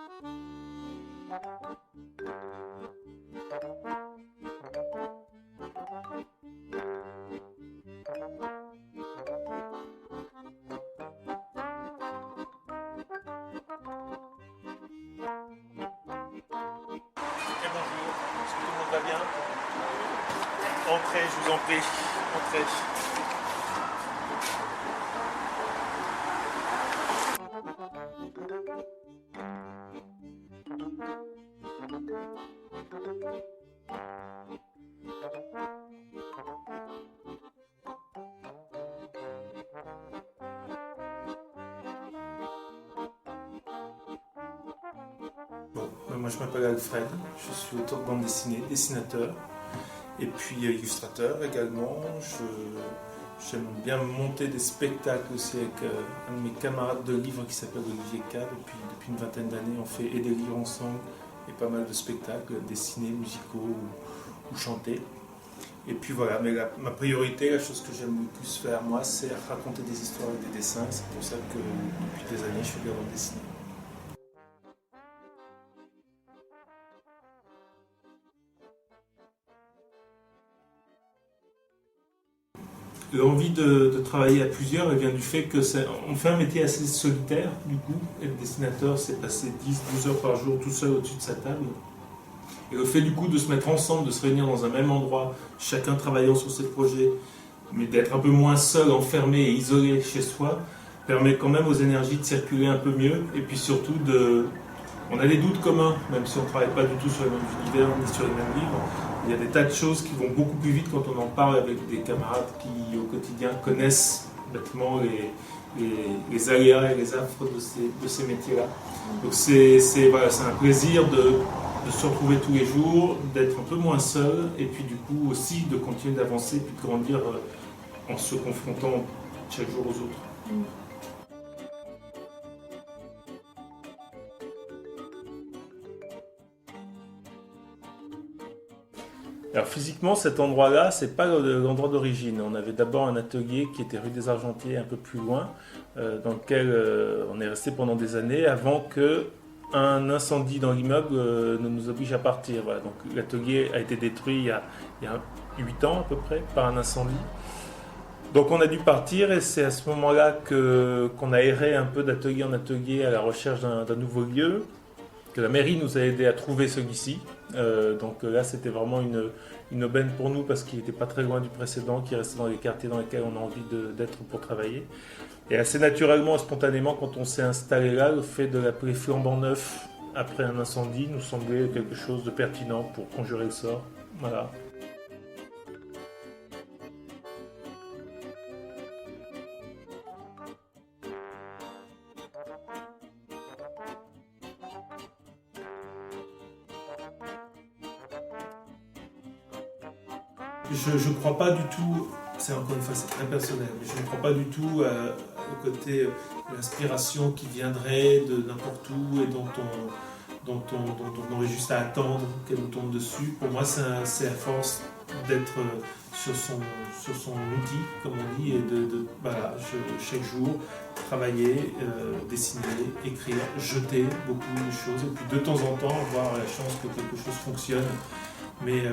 Et bonjour, est-ce que tout le monde va bien? Entrez, je vous en prie, entrez. Bon, moi je m'appelle Alfred, je suis auteur de bande dessinée, dessinateur et puis illustrateur également. J'aime bien monter des spectacles aussi avec un de mes camarades de livre qui s'appelle Olivier Cade. Et puis depuis une vingtaine d'années, on fait et des livres ensemble et pas mal de spectacles dessinés, musicaux ou chantés. Et puis voilà, mais ma priorité, la chose que j'aime le plus faire moi, c'est raconter des histoires et des dessins. C'est pour ça que depuis des années, je fais de la bande dessinée. L'envie de travailler à plusieurs, elle vient du fait que on fait un métier assez solitaire, du coup. Être dessinateur, c'est passer 10-12 heures par jour tout seul au-dessus de sa table. Et le fait du coup de se mettre ensemble, de se réunir dans un même endroit, chacun travaillant sur ses projets, mais d'être un peu moins seul, enfermé et isolé chez soi, permet quand même aux énergies de circuler un peu mieux. Et puis surtout, on a des doutes communs, même si on ne travaille pas du tout sur les mêmes univers ni sur les mêmes livres. Il y a des tas de choses qui vont beaucoup plus vite quand on en parle avec des camarades qui, au quotidien, connaissent bêtement les aléas et les affres de ces métiers-là. Donc voilà, c'est un plaisir de se retrouver tous les jours, d'être un peu moins seul, et puis du coup aussi de continuer d'avancer, puis de grandir en se confrontant chaque jour aux autres. Alors physiquement, cet endroit-là, c'est pas l'endroit d'origine. On avait d'abord un atelier qui était rue des Argentiers, un peu plus loin, dans lequel on est resté pendant des années avant que un incendie dans l'immeuble ne nous oblige à partir. Voilà. Donc l'atelier a été détruit il y a 8 ans à peu près par un incendie. Donc on a dû partir et c'est à ce moment-là qu'on a erré un peu d'atelier en atelier à la recherche d'un nouveau lieu, que la mairie nous a aidé à trouver celui-ci. Donc là, c'était vraiment une aubaine pour nous parce qu'il n'était pas très loin du précédent, qui restait dans les quartiers dans lesquels on a envie d'être pour travailler. Et assez naturellement, spontanément, quand on s'est installé là, le fait de l'appeler flambant neuf après un incendie nous semblait quelque chose de pertinent pour conjurer le sort. Voilà. Je ne crois pas du tout, c'est encore une fois c'est très personnel, mais je ne crois pas du tout au côté l'inspiration qui viendrait de n'importe où et dont on aurait juste à attendre qu'elle nous tombe dessus. Pour moi c'est à force d'être sur son outil, comme on dit, et voilà, chaque jour travailler, dessiner, écrire, jeter beaucoup de choses, et puis de temps en temps avoir la chance que quelque chose fonctionne. Mais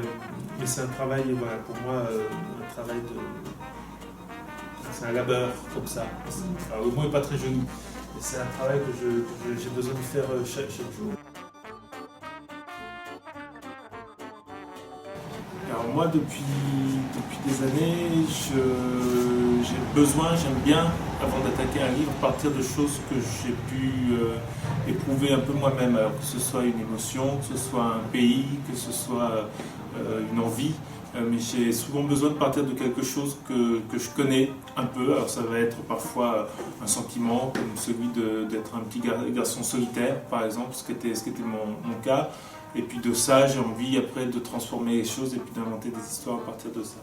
c'est un travail, voilà, pour moi, un travail c'est un labeur comme ça. Alors, le mot n'est pas très joli, mais c'est un travail que j'ai besoin de faire chaque jour. Alors moi, depuis des années, j'aime bien, avant d'attaquer un livre, partir de choses que j'ai pu éprouver un peu moi-même. Alors que ce soit une émotion, que ce soit un pays, que ce soit une envie. Mais j'ai souvent besoin de partir de quelque chose que je connais un peu. Alors ça va être parfois un sentiment comme celui d'être un petit garçon solitaire, par exemple, ce qui était mon cas. Et puis de ça, j'ai envie après de transformer les choses et puis d'inventer des histoires à partir de ça.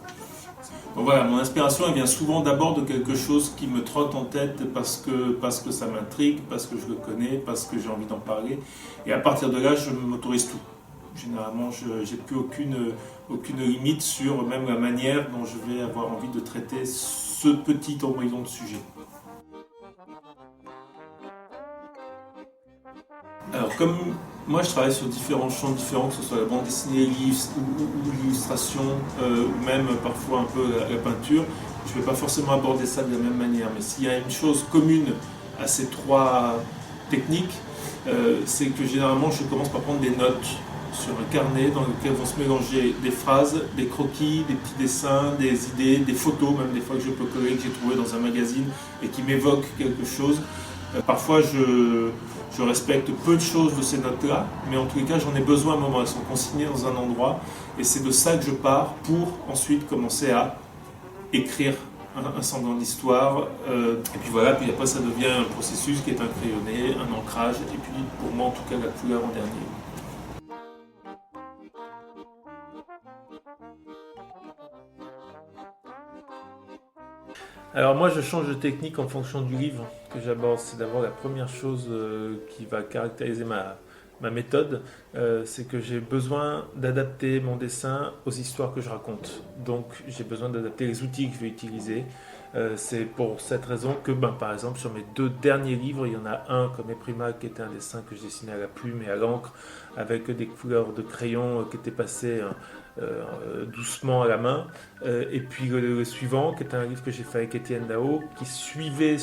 Donc voilà, mon inspiration elle vient souvent d'abord de quelque chose qui me trotte en tête parce que ça m'intrigue, parce que je le connais, parce que j'ai envie d'en parler. Et à partir de là, je m'autorise tout. Généralement, je n'ai plus aucune limite sur même la manière dont je vais avoir envie de traiter ce petit embryon de sujet. Alors, comme moi je travaille sur différents champs différents, que ce soit la bande dessinée, ou l'illustration, ou même parfois un peu la peinture, je ne vais pas forcément aborder ça de la même manière. Mais s'il y a une chose commune à ces trois techniques, c'est que généralement je commence par prendre des notes sur un carnet dans lequel vont se mélanger des phrases, des croquis, des petits dessins, des idées, des photos, même des fois que je peux coller, que j'ai trouvé dans un magazine et qui m'évoquent quelque chose. Parfois je respecte peu de choses de ces notes-là, mais en tous les cas j'en ai besoin à un moment, elles sont consignées dans un endroit et c'est de ça que je pars pour ensuite commencer à écrire un semblant d'histoire, et puis voilà, puis après ça devient un processus qui est un crayonné, un ancrage, et puis pour moi en tout cas la couleur en dernier. Alors moi je change de technique en fonction du livre que j'aborde. C'est d'abord la première chose qui va caractériser ma méthode, c'est que j'ai besoin d'adapter mon dessin aux histoires que je raconte. Donc j'ai besoin d'adapter les outils que je vais utiliser. C'est pour cette raison que, par exemple, sur mes 2 derniers livres, il y en a un comme Eprima qui était un dessin que je dessinais à la plume et à l'encre avec des couleurs de crayon qui étaient passées doucement à la main. Et puis le suivant, qui était un livre que j'ai fait avec Étienne Dao, qui suivait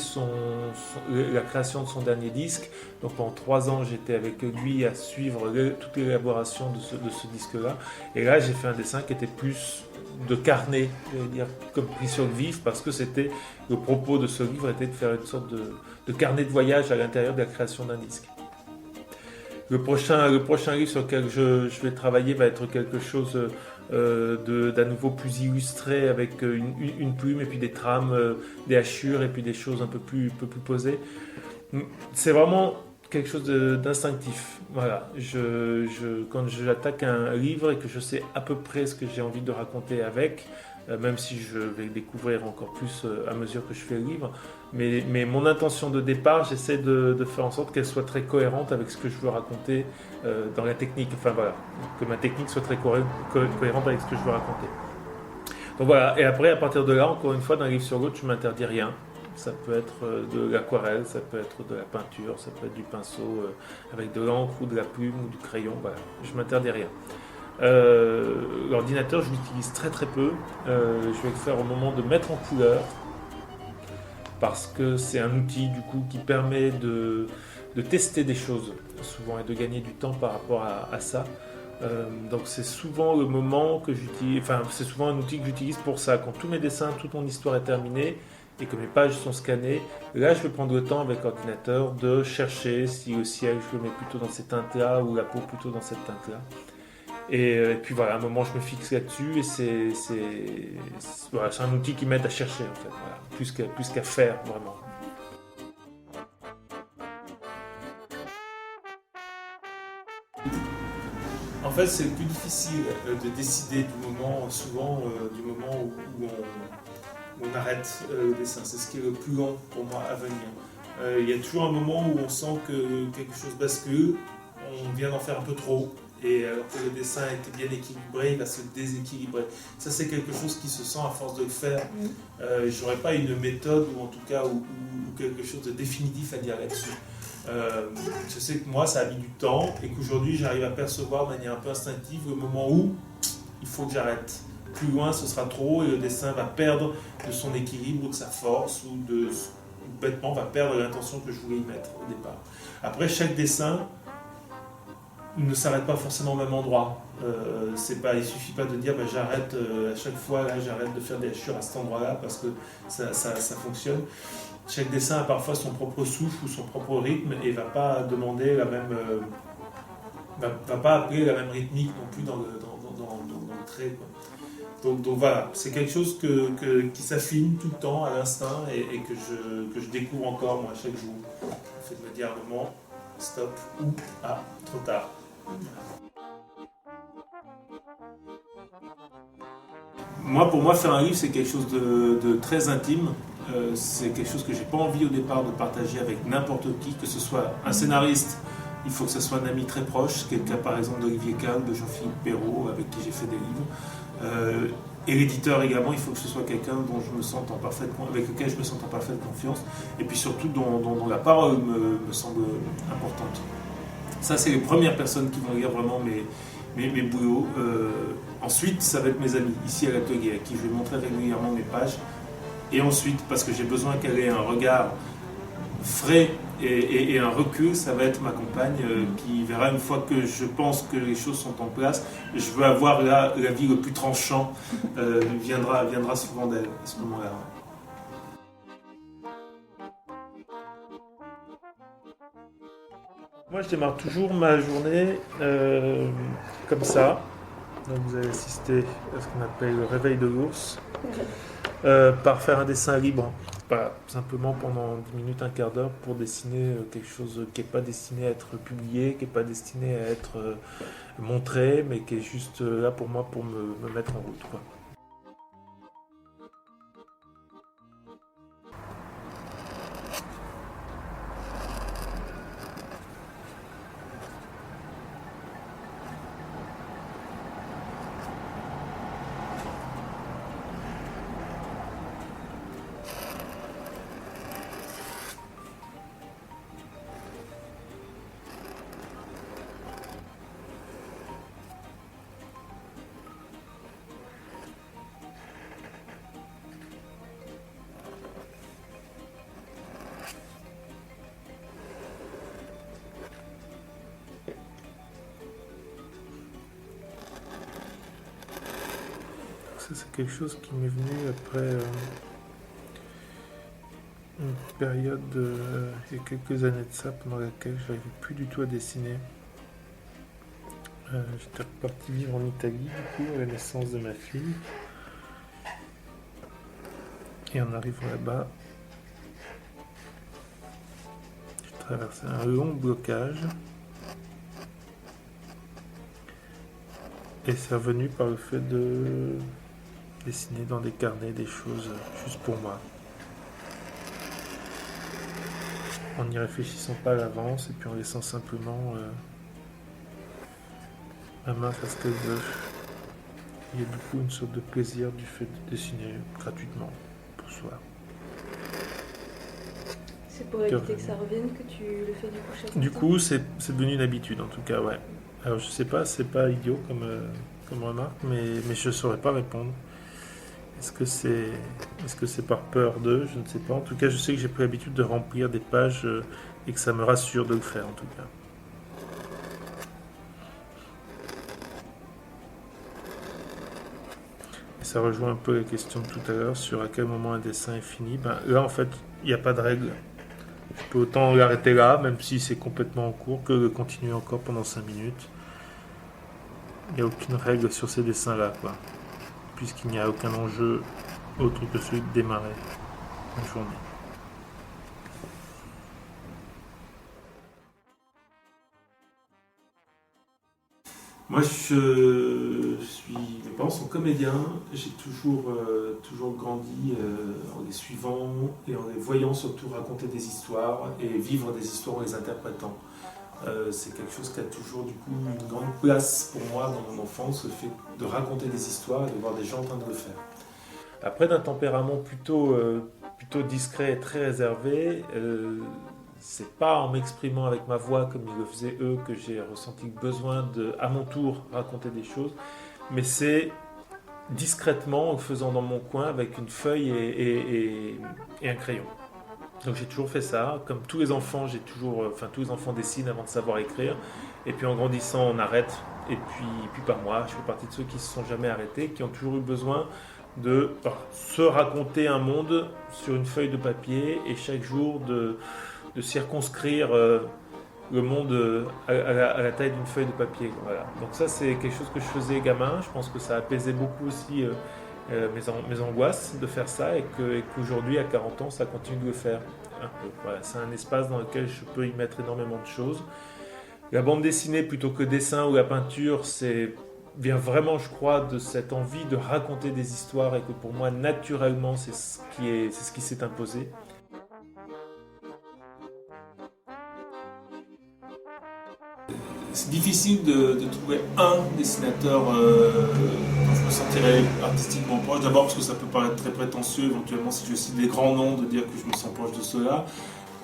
la création de son dernier disque. Donc pendant 3 ans, j'étais avec lui à suivre toute l'élaboration de ce disque-là. Et là, j'ai fait un dessin qui était plus de carnet, dire, comme pris sur le vif, parce que c'était le propos de ce livre était de faire une sorte de carnet de voyage à l'intérieur de la création d'un disque. Le prochain livre sur lequel je vais travailler va être quelque chose d'à nouveau plus illustré avec une plume et puis des trames, des hachures et puis des choses un peu plus posées. C'est vraiment quelque chose d'instinctif. Voilà. Quand j'attaque un livre et que je sais à peu près ce que j'ai envie de raconter avec, même si je vais découvrir encore plus à mesure que je fais le livre, mais mon intention de départ, j'essaie de faire en sorte qu'elle soit très cohérente avec ce que je veux raconter dans la technique. Enfin voilà, que ma technique soit très cohérente avec ce que je veux raconter. Donc voilà, et après, à partir de là, encore une fois, d'un livre sur l'autre, je ne m'interdis rien. Ça peut être de l'aquarelle, ça peut être de la peinture, ça peut être du pinceau avec de l'encre ou de la plume ou du crayon, voilà, je ne m'interdis rien. L'ordinateur, je l'utilise très très peu. Je vais le faire au moment de mettre en couleur parce que c'est un outil du coup qui permet de tester des choses souvent et de gagner du temps par rapport à ça. Donc c'est souvent le moment que j'utilise, enfin c'est souvent un outil que j'utilise pour ça. Quand tous mes dessins, toute mon histoire est terminée et que mes pages sont scannées, là je vais prendre le temps avec l'ordinateur de chercher si le ciel je le mets plutôt dans cette teinte-là ou la peau plutôt dans cette teinte-là. Et puis voilà, à un moment je me fixe là-dessus et c'est un outil qui m'aide à chercher en fait, voilà, plus qu'à faire vraiment. En fait, c'est le plus difficile de décider du moment, souvent du moment où on arrête le dessin. C'est ce qui est le plus long pour moi à venir. Il y a toujours un moment où on sent que quelque chose bascule, on vient d'en faire un peu trop, et alors que le dessin était bien équilibré, il va se déséquilibrer. Ça, c'est quelque chose qui se sent à force de le faire. Je n'aurais pas une méthode, ou en tout cas ou quelque chose de définitif à dire là-dessus. Je sais que moi, ça a mis du temps, et qu'aujourd'hui, j'arrive à percevoir de manière un peu instinctive le moment où il faut que j'arrête. Plus loin, ce sera trop, et le dessin va perdre de son équilibre ou de sa force, ou bêtement va perdre l'intention que je voulais y mettre au départ. Après, chaque dessin ne s'arrête pas forcément au même endroit. Il ne suffit pas de dire j'arrête à chaque fois, là j'arrête de faire des hachures à cet endroit-là parce que ça fonctionne. Chaque dessin a parfois son propre souffle ou son propre rythme et ne va pas demander la même. Va pas appeler la même rythmique non plus dans le trait, quoi. Donc voilà, c'est quelque chose qui s'affine tout le temps à l'instinct et que je découvre encore moi chaque jour. Le fait de me dire à un moment stop ou trop tard. Pour moi, faire un livre, c'est quelque chose de très intime. C'est quelque chose que j'ai pas envie au départ de partager avec n'importe qui, que ce soit un scénariste. Il faut que ce soit un ami très proche, qui est le cas par exemple d'Olivier Kahn, de Jean-Philippe Perrault, avec qui j'ai fait des livres. Et l'éditeur également, il faut que ce soit quelqu'un avec lequel je me sente en parfaite confiance, et puis surtout dont la parole me semble importante. Ça, c'est les premières personnes qui vont lire vraiment mes boulots. Ensuite, ça va être mes amis ici à l'atelier, à qui je vais montrer régulièrement mes pages. Et ensuite, parce que j'ai besoin qu'elle ait un regard frais et un recul, ça va être ma compagne qui verra une fois que je pense que les choses sont en place. Je veux avoir l'avis le plus tranchant, viendra souvent d'elle à ce moment-là. Moi, je démarre toujours ma journée comme ça. Donc, vous allez assister à ce qu'on appelle le réveil de l'ours, par faire un dessin libre. Pas simplement pendant 10 minutes, un quart d'heure pour dessiner quelque chose qui n'est pas destiné à être publié, qui n'est pas destiné à être montré, mais qui est juste là pour moi pour me mettre en route, quoi. Ça, c'est quelque chose qui m'est venu après une période, il y a quelques années de ça, pendant laquelle je n'arrivais plus du tout à dessiner. J'étais reparti vivre en Italie, du coup, à la naissance de ma fille. Et en arrivant là-bas, j'ai traversé un long blocage. Et c'est revenu par le fait de dessiner dans des carnets des choses juste pour moi. En n'y réfléchissant pas à l'avance et puis en laissant simplement ma main faire ce qu'elle veut. Il y a du coup une sorte de plaisir du fait de dessiner gratuitement pour soi. C'est pour éviter que ça revienne que tu le fais du coup chaque Du matin. coup, c'est devenu une habitude en tout cas, ouais. Alors je sais pas, c'est pas idiot comme remarque, mais je saurais pas répondre. Est-ce que c'est par peur d'eux? Je ne sais pas. En tout cas, je sais que j'ai pris l'habitude de remplir des pages et que ça me rassure de le faire en tout cas. Et ça rejoint un peu la question de tout à l'heure sur à quel moment un dessin est fini. Ben, là, en fait, il n'y a pas de règle. Je peux autant l'arrêter là, même si c'est complètement en cours, que de continuer encore pendant 5 minutes. Il n'y a aucune règle sur ces dessins-là, quoi. Puisqu'il n'y a aucun enjeu autre que celui de démarrer une journée. Moi, mes parents sont comédiens. J'ai toujours grandi en les suivant et en les voyant surtout raconter des histoires et vivre des histoires en les interprétant. C'est quelque chose qui a toujours du coup une grande place pour moi dans mon enfance, le fait de raconter des histoires et de voir des gens en train de le faire. Après, d'un tempérament plutôt discret et très réservé, c'est pas en m'exprimant avec ma voix comme ils le faisaient eux que j'ai ressenti le besoin de, à mon tour, raconter des choses, mais c'est discrètement en le faisant dans mon coin avec une feuille et un crayon. Donc j'ai toujours fait ça, comme tous les enfants, tous les enfants dessinent avant de savoir écrire, et puis en grandissant on arrête, et puis par moi, je fais partie de ceux qui ne se sont jamais arrêtés, qui ont toujours eu besoin de se raconter un monde sur une feuille de papier, et chaque jour de circonscrire le monde à la taille d'une feuille de papier. Voilà. Donc ça c'est quelque chose que je faisais gamin, je pense que ça apaisait beaucoup aussi mes angoisses de faire ça et qu'aujourd'hui à 40 ans ça continue de le faire un peu. Voilà, c'est un espace dans lequel je peux y mettre énormément de choses. La bande dessinée plutôt que dessin ou la peinture, vient vraiment, je crois, de cette envie de raconter des histoires et que pour moi naturellement c'est ce qui s'est imposé. C'est difficile de trouver un dessinateur dont je me sentirais artistiquement proche. D'abord parce que ça peut paraître très prétentieux, éventuellement si je cite des grands noms, de dire que je me sens proche de ceux-là.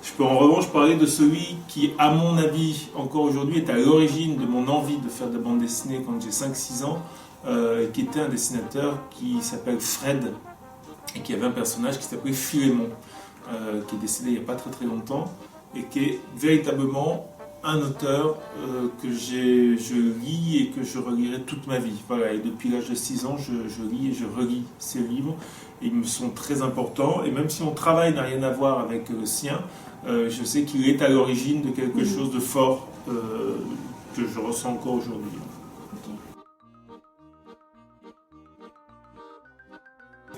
Je peux en revanche parler de celui qui, à mon avis, encore aujourd'hui, est à l'origine de mon envie de faire de la bande dessinée quand j'ai 5-6 ans, qui était un dessinateur qui s'appelle Fred, et qui avait un personnage qui s'appelait Philémon, qui est décédé il n'y a pas très longtemps, et qui est véritablement un auteur que je lis et que je relirai toute ma vie. Voilà, et depuis l'âge de 6 ans, je lis et je relis ses livres. Ils me sont très importants, et même si mon travail n'a rien à voir avec le sien, je sais qu'il est à l'origine de quelque chose de fort que je ressens encore aujourd'hui.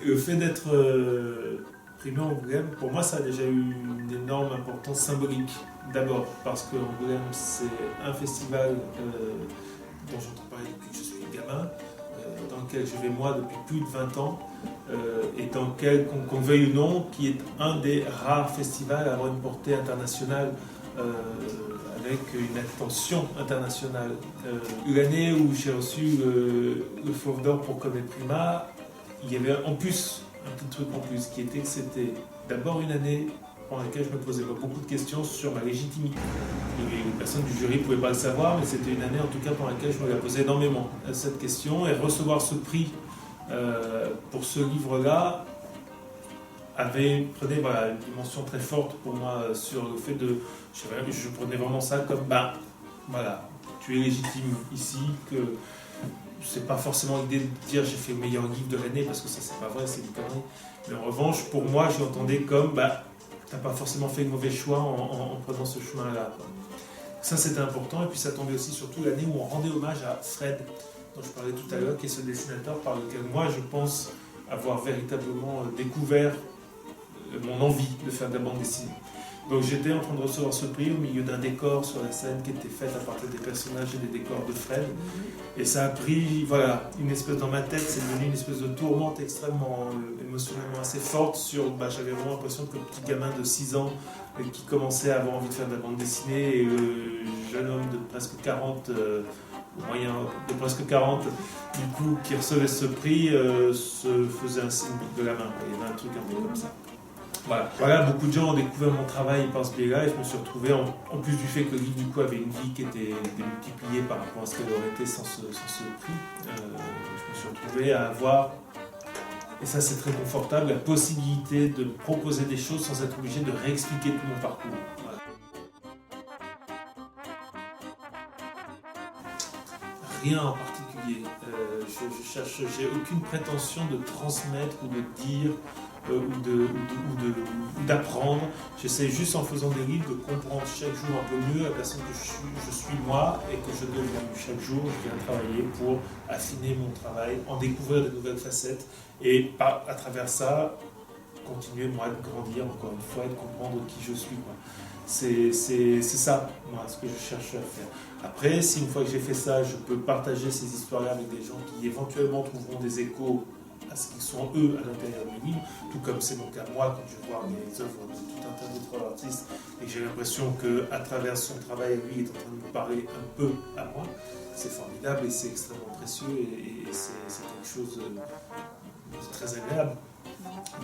Le fait d'être primé à Angoulême, pour moi, ça a déjà eu une énorme importance symbolique. D'abord, parce que Angoulême, c'est un festival dont j'entends parler depuis que je suis gamin, dans lequel je vais moi depuis plus de 20 ans, et dans lequel, qu'on veuille ou non, qui est un des rares festivals à avoir une portée internationale, avec une attention internationale. L'année où j'ai reçu le Fauve d'Or pour Comète Prima, il y avait en plus un petit truc en plus, qui était que c'était d'abord une année pendant laquelle je me posais beaucoup de questions sur ma légitimité. Les personnes du jury ne pouvaient pas le savoir, mais c'était une année en tout cas pendant laquelle je me la posais énormément, cette question. Et recevoir ce prix pour ce livre-là prenait une dimension très forte pour moi sur le fait de... Je prenais vraiment ça comme, voilà, tu es légitime ici, que... C'est pas forcément l'idée de dire j'ai fait le meilleur livre de l'année, parce que ça c'est pas vrai, c'est une connerie. Mais en revanche, pour moi, je l'entendais comme t'as pas forcément fait le mauvais choix en prenant ce chemin-là. Ça c'était important, et puis ça tombait aussi surtout l'année où on rendait hommage à Fred, dont je parlais tout à l'heure, qui est ce dessinateur par lequel moi je pense avoir véritablement découvert mon envie de faire de la bande dessinée. Donc j'étais en train de recevoir ce prix au milieu d'un décor sur la scène qui était fait à partir des personnages et des décors de Fred. Et ça a pris, une espèce dans ma tête, c'est devenu une espèce de tourmente extrêmement émotionnellement assez forte sur, j'avais vraiment l'impression que le petit gamin de 6 ans qui commençait à avoir envie de faire de la bande dessinée, et le jeune homme de presque 40, moyen de presque 40, du coup, qui recevait ce prix, se faisait un signe de la main. Il y avait un truc un peu comme ça. Voilà, beaucoup de gens ont découvert mon travail par ce biais-là, et je me suis retrouvé, en plus du fait que le livre du coup avait une vie qui était démultipliée par rapport à ce qu'elle aurait été sans ce prix, je me suis retrouvé à avoir, et ça c'est très confortable, la possibilité de proposer des choses sans être obligé de réexpliquer tout mon parcours. Voilà. Rien en particulier. J'ai aucune prétention de transmettre ou de dire ou d'apprendre. J'essaie juste en faisant des livres de comprendre chaque jour un peu mieux la personne que je suis moi et que je deviens. Chaque jour, je viens travailler pour affiner mon travail, en découvrir de nouvelles facettes et à travers ça, continuer moi de grandir encore une fois et de comprendre qui je suis. C'est ça, moi, ce que je cherche à faire. Après, si une fois que j'ai fait ça, je peux partager ces histoires-là avec des gens qui éventuellement trouveront des échos à ce qu'ils sont eux à l'intérieur du livre, tout comme c'est mon cas moi quand je vois les œuvres de tout un tas d'autres artistes et que j'ai l'impression qu'à travers son travail, lui est en train de me parler un peu à moi. C'est formidable et c'est extrêmement précieux et c'est quelque chose de très agréable.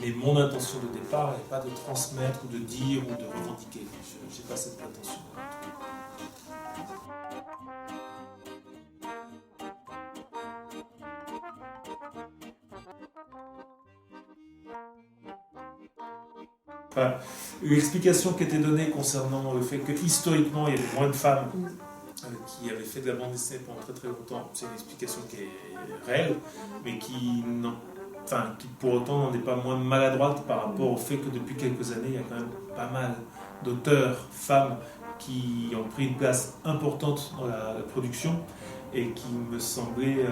Mais mon intention de départ n'est pas de transmettre ou de dire ou de revendiquer. Je n'ai pas cette intention. L'explication qui était donnée concernant le fait que historiquement il y avait moins de femmes qui avaient fait de la bande dessinée pendant très longtemps, c'est une explication qui est réelle, mais qui pour autant n'en est pas moins maladroite par rapport au fait que depuis quelques années il y a quand même pas mal d'auteurs femmes qui ont pris une place importante dans la production et qui me semblait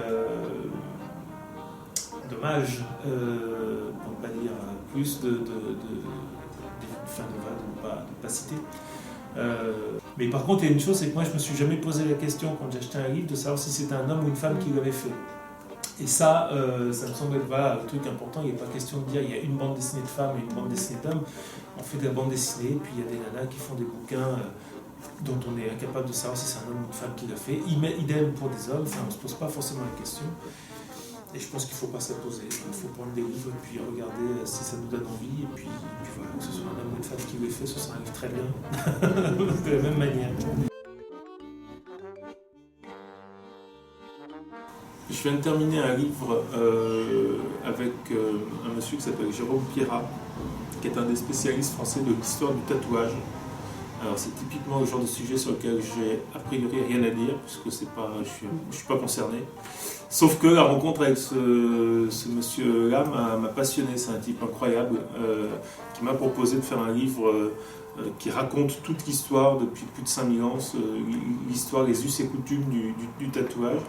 dommage, pour ne pas dire plus, de ne pas citer. Mais par contre, il y a une chose, c'est que moi je me suis jamais posé la question quand j'ai acheté un livre de savoir si c'était un homme ou une femme qui l'avait fait. Et ça me semble être le truc important. Il n'est pas question de dire il y a une bande dessinée de femmes et une bande dessinée d'hommes. On fait de la bande dessinée, puis il y a des nanas qui font des bouquins dont on est incapable de savoir si c'est un homme ou une femme qui l'a fait. Idem pour des hommes, on ne se pose pas forcément la question. Et je pense qu'il ne faut pas s'imposer. Il faut prendre des livres et puis regarder si ça nous donne envie. Et puis voilà, que ce soit un homme ou une femme qui le fait, ce sera un livre très bien. De la même manière. Je viens de terminer un livre avec un monsieur qui s'appelle Jérôme Pierrat, qui est un des spécialistes français de l'histoire du tatouage. Alors c'est typiquement le genre de sujet sur lequel j'ai a priori rien à dire, puisque je suis pas concerné. Sauf que la rencontre avec ce monsieur-là m'a passionné. C'est un type incroyable qui m'a proposé de faire un livre qui raconte toute l'histoire depuis plus de 5000 ans, l'histoire, les us et coutumes du tatouage.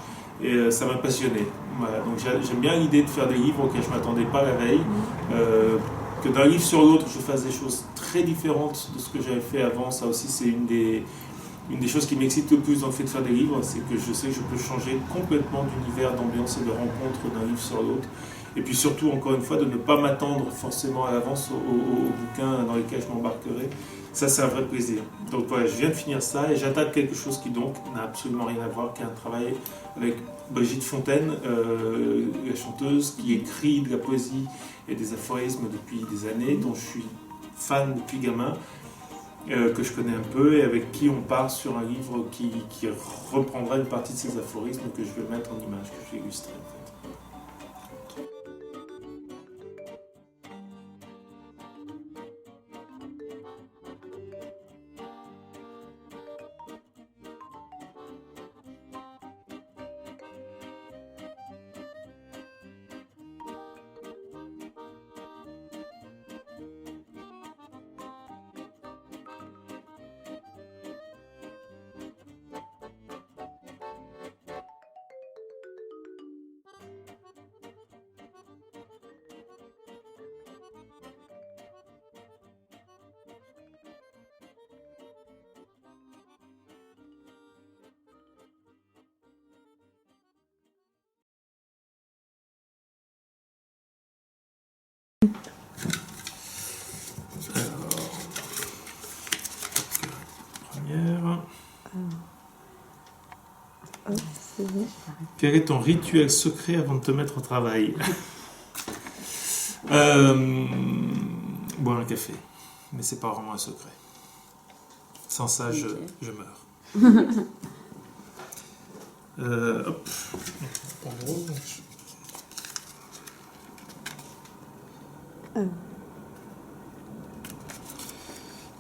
Et ça m'a passionné. Voilà, donc j'aime bien l'idée de faire des livres auxquels je ne m'attendais pas la veille. Que d'un livre sur l'autre, je fasse des choses très différentes de ce que j'avais fait avant. Ça aussi, c'est une des choses qui m'excite le plus dans le fait de faire des livres, c'est que je sais que je peux changer complètement d'univers, d'ambiance et de rencontre d'un livre sur l'autre. Et puis surtout, encore une fois, de ne pas m'attendre forcément à l'avance aux bouquins dans lesquels je m'embarquerai. Ça, c'est un vrai plaisir. Donc voilà, je viens de finir ça et j'attaque quelque chose qui donc n'a absolument rien à voir, qui est un travail avec Brigitte Fontaine, la chanteuse, qui écrit de la poésie et des aphorismes depuis des années, dont je suis fan depuis gamin, que je connais un peu et avec qui on part sur un livre qui reprendra une partie de ces aphorismes que je vais mettre en image, que je vais illustrer. Quel est ton rituel secret avant de te mettre au travail? Boire un café, mais c'est pas vraiment un secret. Sans ça, je meurs. Hop.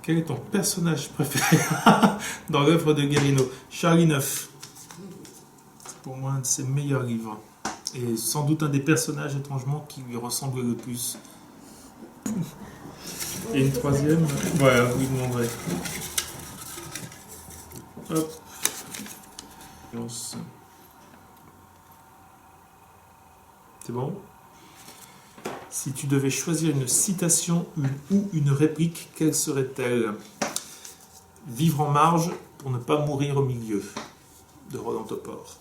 Quel est ton personnage préféré dans l'œuvre de Guérino? Charlie Neuf. C'est pour moi un de ses meilleurs livres. Et sans doute un des personnages étrangement qui lui ressemble le plus. Et une troisième. Voilà, vous lui demanderez. Hop. C'est bon? Si tu devais choisir une citation ou une réplique, quelle serait-elle? Vivre en marge pour ne pas mourir au milieu, de Roland Topor.